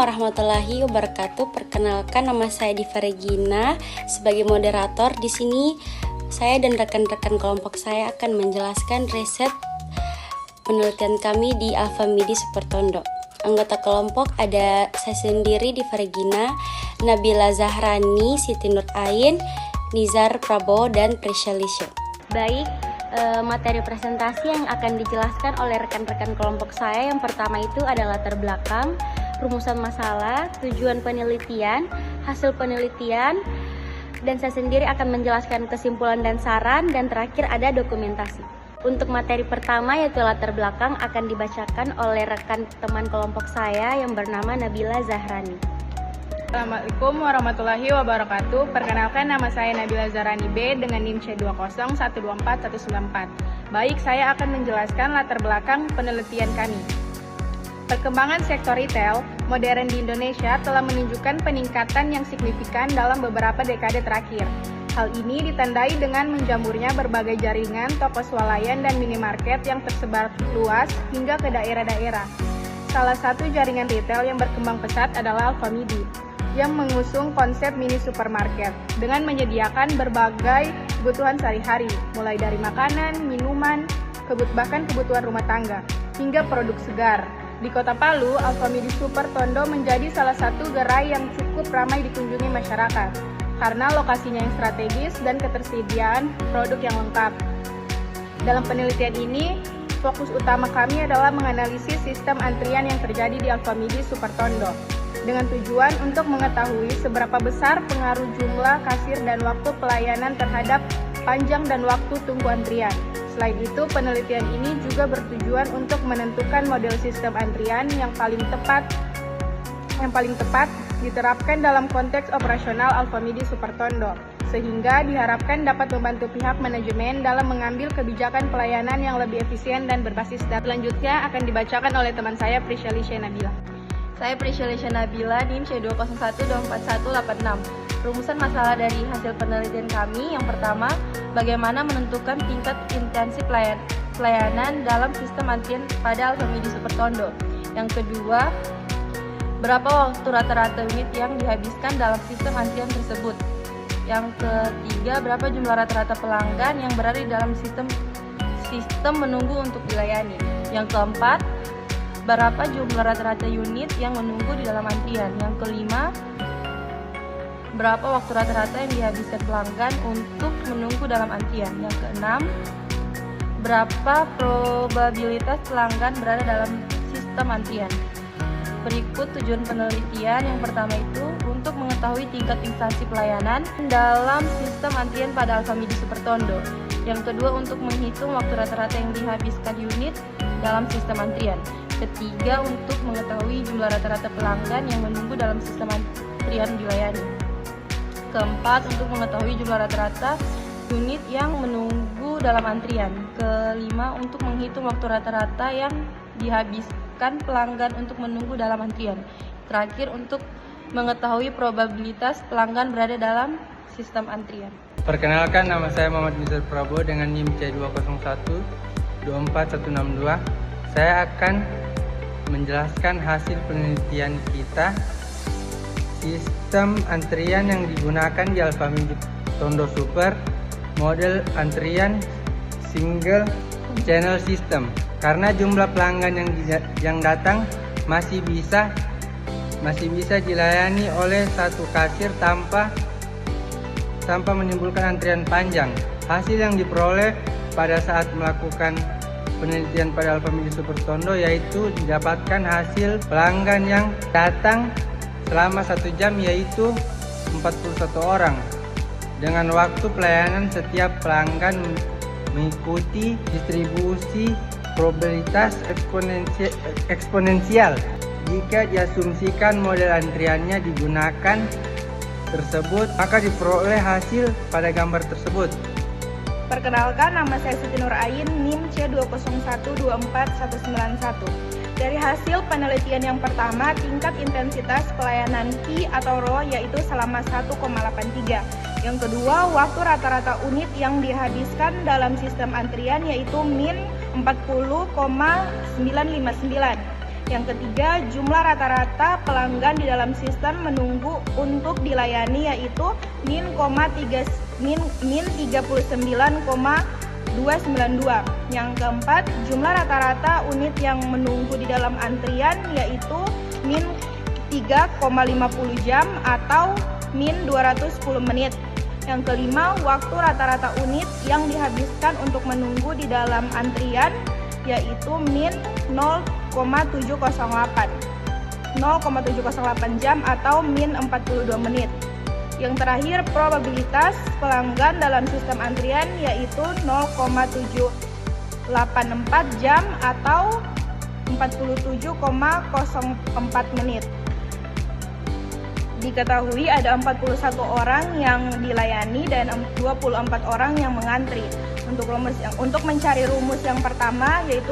warahmatullahi wabarakatuh. Perkenalkan, nama saya Diva Regina sebagai moderator. Di sini saya dan rekan-rekan kelompok saya akan menjelaskan riset penelitian kami di Alfa Midi Supertondo. Anggota kelompok ada saya sendiri, Diva Regina, Nabila Zahrani, Siti Nur Ain, Nizar Prabowo, dan Prisya Lisyo. Baik, materi presentasi yang akan dijelaskan oleh rekan-rekan kelompok saya yang pertama itu adalah latar belakang, rumusan masalah, tujuan penelitian, hasil penelitian, dan saya sendiri akan menjelaskan kesimpulan dan saran, dan terakhir ada dokumentasi. Untuk materi pertama yaitu latar belakang akan dibacakan oleh rekan teman kelompok saya yang bernama Nabila Zahrani. Assalamualaikum warahmatullahi wabarakatuh. Perkenalkan, nama saya Nabila Zahrani B dengan NIM C201241194. Baik, saya akan menjelaskan latar belakang penelitian kami. Perkembangan sektor retail modern di Indonesia telah menunjukkan peningkatan yang signifikan dalam beberapa dekade terakhir. Hal ini ditandai dengan menjamurnya berbagai jaringan toko swalayan dan minimarket yang tersebar luas hingga ke daerah-daerah. Salah satu jaringan retail yang berkembang pesat adalah Alfa Midi, yang mengusung konsep mini supermarket dengan menyediakan berbagai kebutuhan sehari-hari, mulai dari makanan, minuman, bahkan kebutuhan rumah tangga, hingga produk segar. Di Kota Palu, Alfa Midi Supertondo menjadi salah satu gerai yang cukup ramai dikunjungi masyarakat karena lokasinya yang strategis dan ketersediaan produk yang lengkap. Dalam penelitian ini, fokus utama kami adalah menganalisis sistem antrian yang terjadi di Alfa Midi Supertondo, dengan tujuan untuk mengetahui seberapa besar pengaruh jumlah kasir dan waktu pelayanan terhadap panjang dan waktu tunggu antrian. Selain itu, penelitian ini juga bertujuan untuk menentukan model sistem antrian yang paling tepat diterapkan dalam konteks operasional Alfa Midi Supertondo, sehingga diharapkan dapat membantu pihak manajemen dalam mengambil kebijakan pelayanan yang lebih efisien dan berbasis data. Selanjutnya akan dibacakan oleh teman saya, Prisya Lisyo Nabila. Saya Prisya Lisyo Nabila, NIM C201241186. Rumusan masalah dari hasil penelitian kami yang pertama, bagaimana menentukan tingkat intensi pelayanan dalam sistem antrian pada Alfa Midi Supertondo. Yang kedua, berapa waktu rata-rata unit yang dihabiskan dalam sistem antrian tersebut. Yang ketiga, berapa jumlah rata-rata pelanggan yang berada di dalam sistem menunggu untuk dilayani. Yang keempat, berapa jumlah rata-rata unit yang menunggu di dalam antrian. Yang kelima, berapa waktu rata-rata yang dihabiskan pelanggan untuk menunggu dalam antrian. Yang keenam, berapa probabilitas pelanggan berada dalam sistem antrian. Berikut tujuan penelitian. Yang pertama itu untuk mengetahui tingkat instansi pelayanan dalam sistem antrian pada Alfa Midi Supertondo. Yang kedua, untuk menghitung waktu rata-rata yang dihabiskan unit dalam sistem antrian. Ketiga, untuk mengetahui jumlah rata-rata pelanggan yang menunggu dalam sistem antrian dilayani. Keempat, untuk mengetahui jumlah rata-rata unit yang menunggu dalam antrian. Kelima, untuk menghitung waktu rata-rata yang dihabiskan pelanggan untuk menunggu dalam antrian. Terakhir, untuk mengetahui probabilitas pelanggan berada dalam sistem antrian. Perkenalkan, nama saya Muhammad Nizar Prabowo dengan NIM C201241162. Saya akan menjelaskan hasil penelitian kita. Sistem antrian yang digunakan di Alfa Midi Tondo Super, model antrian single channel system, karena jumlah pelanggan yang datang masih bisa dilayani oleh satu kasir tanpa menimbulkan antrian panjang. Hasil yang diperoleh pada saat melakukan penelitian pada Alfa Midi Supertondo yaitu didapatkan hasil pelanggan yang datang selama 1 jam yaitu 41 orang, dengan waktu pelayanan setiap pelanggan mengikuti distribusi probabilitas eksponensial. Jika diasumsikan model antriannya digunakan tersebut, maka diperoleh hasil pada gambar tersebut. Perkenalkan, nama saya Siti Nur Ain, NIM C201241191. Dari hasil penelitian yang pertama, tingkat intensitas pelayanan Q atau RO yaitu selama 1,83. Yang kedua, waktu rata-rata unit yang dihabiskan dalam sistem antrian yaitu min 40,959. Yang ketiga, jumlah rata-rata pelanggan di dalam sistem menunggu untuk dilayani yaitu min 39,292. Yang keempat, jumlah rata-rata unit yang menunggu di dalam antrian yaitu min 3,50 jam atau min 210 menit. Yang kelima, waktu rata-rata unit yang dihabiskan untuk menunggu di dalam antrian yaitu min 0,708 jam atau min 42 menit. Yang terakhir, probabilitas pelanggan dalam sistem antrian yaitu 0,784 jam atau 47,04 menit. Diketahui ada 41 orang yang dilayani dan 24 orang yang mengantri. Untuk mencari rumus yang pertama yaitu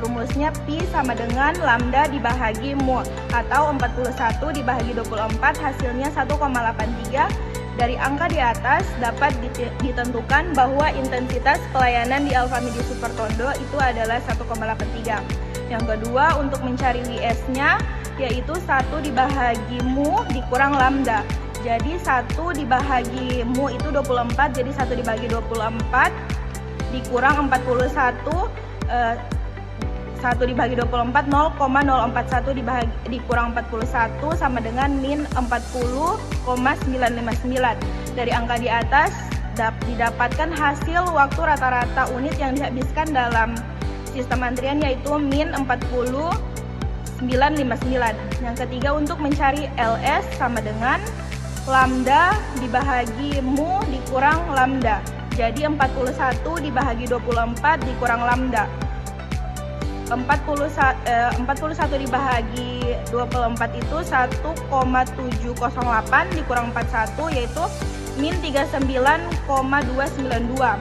rumusnya Pi sama dengan lambda dibahagi mu atau 41 dibahagi 24 hasilnya 1,83. Dari angka di atas dapat ditentukan bahwa intensitas pelayanan di Alfamidi Supertondo itu adalah 1,83. Yang kedua, untuk mencari WS-nya yaitu 1 dibahagi mu dikurang lambda. Jadi 1 dibahagi mu itu 24, jadi 1 dibagi 24 dikurang 41, 1 dibagi 24, 0,041 dikurang 41 sama dengan min 40,959. Dari angka di atas didapatkan hasil waktu rata-rata unit yang dihabiskan dalam sistem antrian yaitu min 40,959. Yang ketiga, untuk mencari LS sama dengan lambda dibahagi mu dikurang lambda. Jadi 41 dibahagi 24 dikurang lambda. 41 dibahagi 24 itu 1,708 dikurang 41 yaitu min 39,292.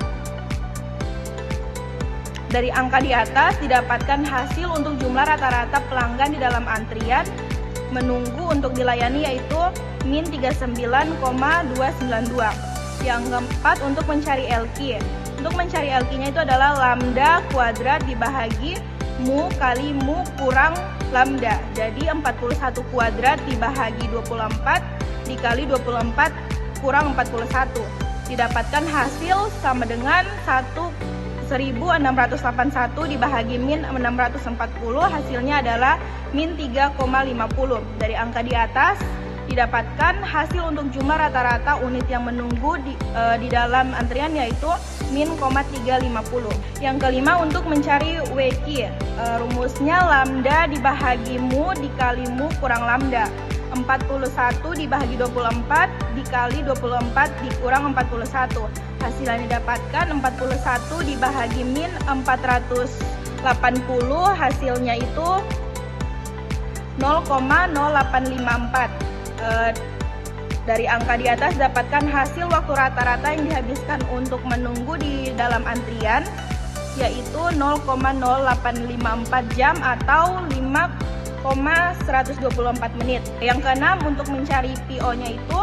Dari angka di atas didapatkan hasil untuk jumlah rata-rata pelanggan di dalam antrian menunggu untuk dilayani yaitu min 39,292. Yang keempat, untuk mencari LQ. Untuk mencari LQ-nya itu adalah lambda kuadrat dibahagi mu kali mu kurang lambda. Jadi 41 kuadrat dibahagi 24 dikali 24 kurang 41. Didapatkan hasil sama dengan 1681 dibahagi min 640 hasilnya adalah min 3,50. Dari angka di atas didapatkan hasil untuk jumlah rata-rata unit yang menunggu di dalam antrian yaitu min 350. Yang kelima, untuk mencari WQ, rumusnya lambda dibahagi mu dikali mu kurang lambda. 41 dibahagi 24 dikali 24 dikurang 41. Hasil yang didapatkan 41 dibahagi min 480 hasilnya itu 0,0854. Dari angka di atas dapatkan hasil waktu rata-rata yang dihabiskan untuk menunggu di dalam antrian yaitu 0,0854 jam atau 5,124 menit. Yang keenam, untuk mencari PO-nya itu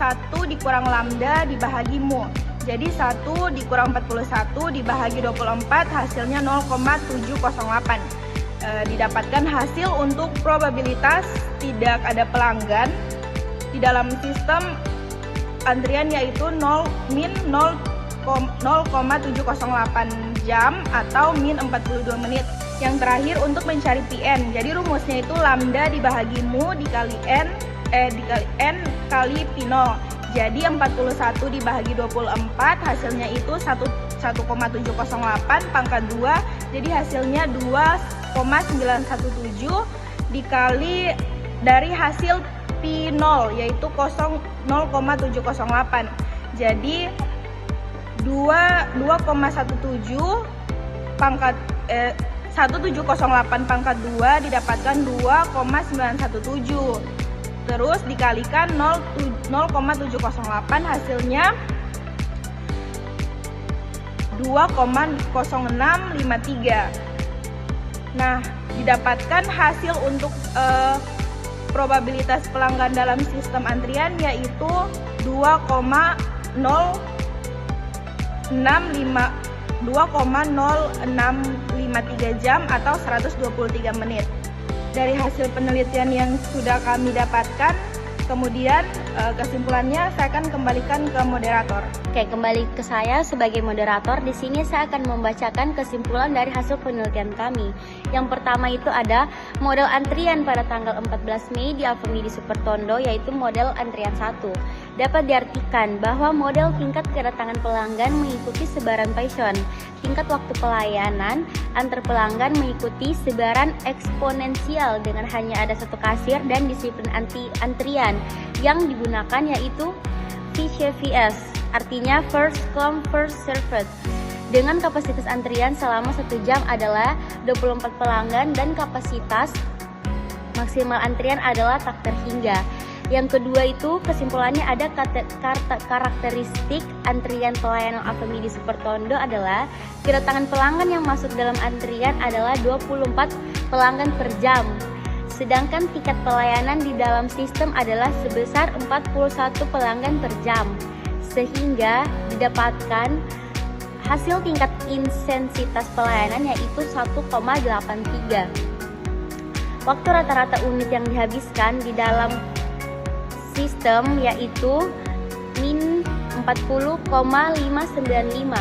1 dikurang lambda dibahagi mu. Jadi 1 dikurang 41 dibahagi 24 hasilnya 0,708. Didapatkan hasil untuk probabilitas tidak ada pelanggan di dalam sistem antrian yaitu min 0,708 jam atau min 42 menit. Yang terakhir, untuk mencari PN. Jadi rumusnya itu lambda dibahagi mu dikali n kali P0. Jadi 41 dibahagi 24 hasilnya itu 1,708 pangkat 2. Jadi hasilnya 2,917 dikali dari hasil P0 yaitu 0,708. Jadi 2,17 pangkat 1708 pangkat 2 didapatkan 2,917. Terus dikalikan 0,708 hasilnya 2,0653. Nah, didapatkan hasil untuk probabilitas pelanggan dalam sistem antrian yaitu 2,0653 2,0653 jam atau 123 menit. Dari hasil penelitian yang sudah kami dapatkan, kemudian kesimpulannya saya akan kembalikan ke moderator. Oke, kembali ke saya sebagai moderator. Di sini saya akan membacakan kesimpulan dari hasil penelitian kami. Yang pertama itu ada model antrian pada tanggal 14 Mei di Alfamidi Supertondo, yaitu model antrian 1. Dapat diartikan bahwa model tingkat kedatangan pelanggan mengikuti sebaran passion. Tingkat waktu pelayanan antar pelanggan mengikuti sebaran eksponensial dengan hanya ada satu kasir dan disiplin antrian yang digunakan yaitu VCVS, artinya first come first served. Dengan kapasitas antrian selama 1 jam adalah 24 pelanggan dan kapasitas maksimal antrian adalah tak terhingga. Yang kedua itu kesimpulannya ada karakteristik antrian pelayanan Alfamidi Supertondo adalah kedatangan pelanggan yang masuk dalam antrian adalah 24 pelanggan per jam. Sedangkan tingkat pelayanan di dalam sistem adalah sebesar 41 pelanggan per jam. Sehingga didapatkan hasil tingkat intensitas pelayanan yaitu 1,83. Waktu rata-rata unit yang dihabiskan di dalam sistem yaitu min 40,595.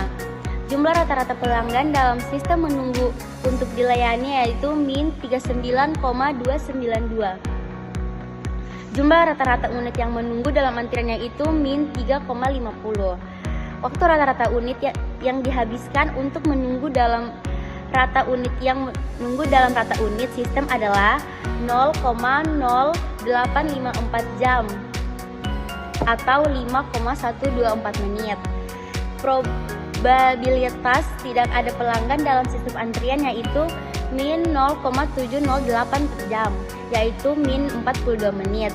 Jumlah rata-rata pelanggan dalam sistem menunggu untuk dilayani yaitu min 39,292. Jumlah rata-rata unit yang menunggu dalam antrian yaitu min 3,50. Waktu rata-rata unit yang dihabiskan untuk menunggu dalam rata unit sistem adalah 0,0854 jam atau 5,124 menit. Probabilitas tidak ada pelanggan dalam sistem antrian yaitu min 0,708 per jam, yaitu min 42 menit.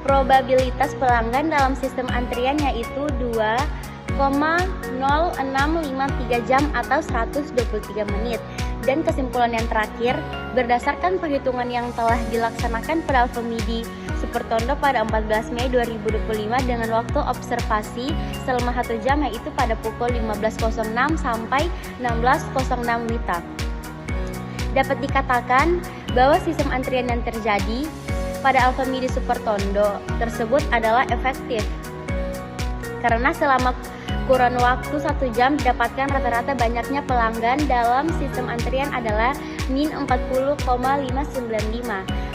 Probabilitas pelanggan dalam sistem antrian yaitu 2,0653 jam atau 123 menit. Dan kesimpulan yang terakhir, berdasarkan perhitungan yang telah dilaksanakan pada Alfamidi Supertondo pada 14 Mei 2025 dengan waktu observasi selama 1 jam yaitu pada pukul 15.06 sampai 16.06 WITA. Dapat dikatakan bahwa sistem antrian yang terjadi pada Alfamidi Supertondo tersebut adalah efektif karena selama kurun waktu 1 jam didapatkan rata-rata banyaknya pelanggan dalam sistem antrian adalah min 40,595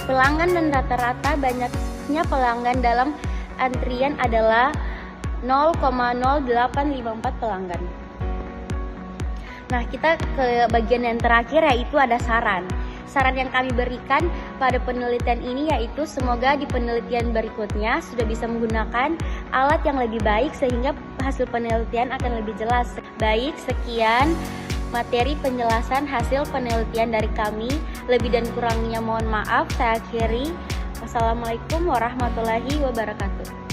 pelanggan dan rata-rata banyaknya pelanggan dalam antrian adalah 0,0854 pelanggan. Nah, kita ke bagian yang terakhir yaitu ada saran. Saran yang kami berikan pada penelitian ini yaitu semoga di penelitian berikutnya sudah bisa menggunakan alat yang lebih baik sehingga hasil penelitian akan lebih jelas. Baik, sekian materi penjelasan hasil penelitian dari kami. Lebih dan kurangnya mohon maaf. Saya akhiri. Wassalamualaikum warahmatullahi wabarakatuh.